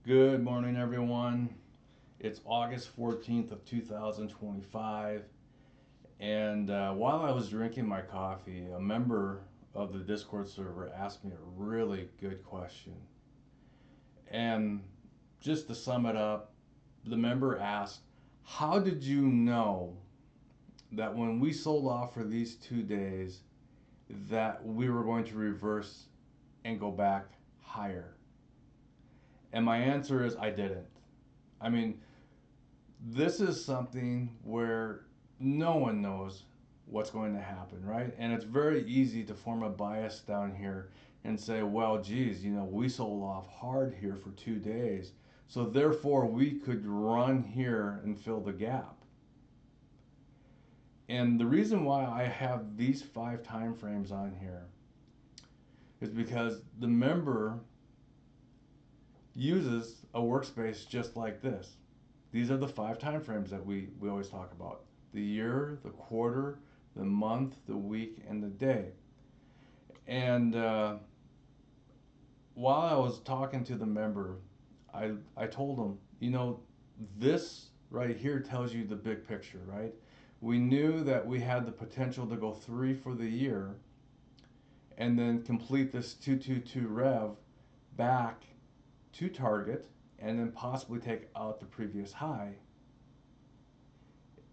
Good morning, everyone. It's August 14th of 2025, and while I was drinking my coffee, a member of the Discord server asked me a really good question. And just to sum it up, the member asked, how did you know that when we sold off for these 2 days that we were going to reverse and go back higher? And my answer is I didn't. I mean, this is something where no one knows what's going to happen, right? And it's very easy to form a bias down here and say, well, geez, we sold off hard here for 2 days. So therefore, we could run here and fill the gap. And the reason why I have these 5 time frames on here is because the member uses a workspace just like this. These are the 5 time frames that we always talk about: the year, the quarter, the month, the week, and the day. And while I was talking to the member, I told him, this right here tells you the big picture, right? We knew that we had the potential to go 3 for the year and then complete this 222 rev back to target and then possibly take out the previous high,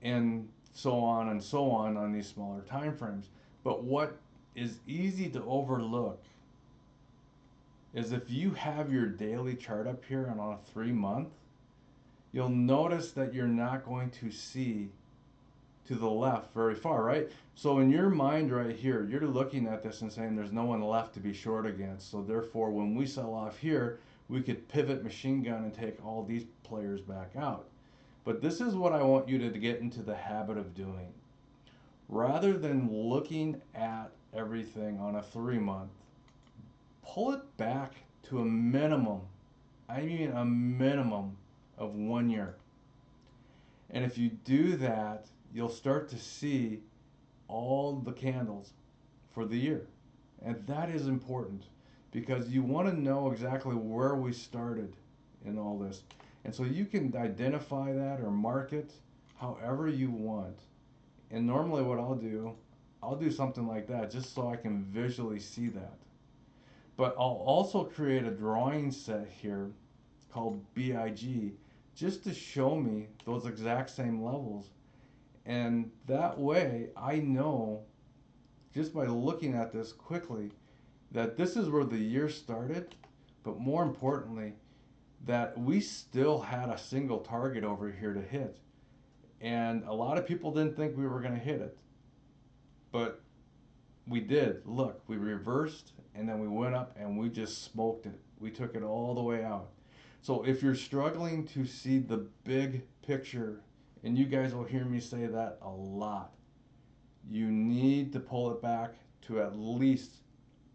and so on these smaller time frames. But what is easy to overlook is if you have your daily chart up here and on a 3 month, you'll notice that you're not going to see to the left very far, right? So in your mind right here, you're looking at this and saying there's no one left to be short against. So therefore, when we sell off here, we could pivot machine gun and take all these players back out. But this is what I want you to get into the habit of doing. Rather than looking at everything on a 3 month, pull it back to a minimum. I mean a minimum of 1 year. And if you do that, you'll start to see all the candles for the year. And that is important because you want to know exactly where we started in all this. And so you can identify that or mark it however you want. And normally what I'll do something like that just so I can visually see that. But I'll also create a drawing set here called BIG just to show me those exact same levels. And that way I know just by looking at this quickly that this is where the year started, but more importantly, that we still had a single target over here to hit. And a lot of people didn't think we were going to hit it. But we did. Look, we reversed and then we went up and we just smoked it. We took it all the way out. So if you're struggling to see the big picture, and you guys will hear me say that a lot, you need to pull it back to at least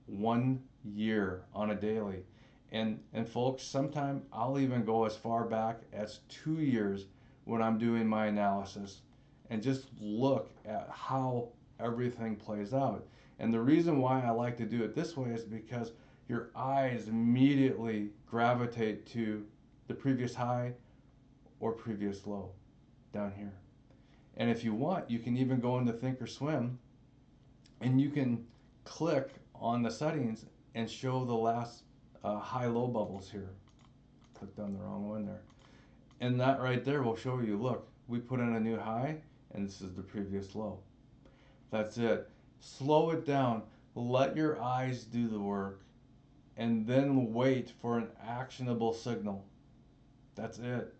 1 year on a daily. And folks, sometimes I'll even go as far back as 2 years when I'm doing my analysis and just look at how everything plays out. And the reason why I like to do it this way is because your eyes immediately gravitate to the previous high or previous low down here. And if you want, you can even go into Thinkorswim and you can click on the settings and show the last high-low bubbles here. Clicked on the wrong one there. And that right there will show you, look, we put in a new high and this is the previous low. That's it. Slow it down. Let your eyes do the work and then wait for an actionable signal. That's it.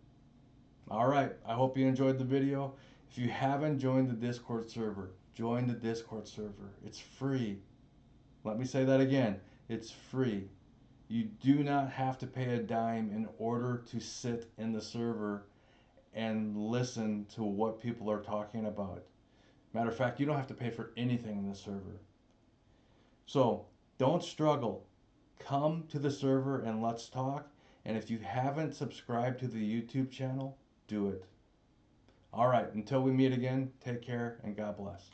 All right. I hope you enjoyed the video. If you haven't joined the Discord server, join the Discord server. It's free. Let me say that again. It's free. You do not have to pay a dime in order to sit in the server and listen to what people are talking about. Matter of fact, you don't have to pay for anything in the server. So don't struggle. Come to the server and let's talk. And if you haven't subscribed to the YouTube channel, do it. All right, until we meet again, take care and God bless.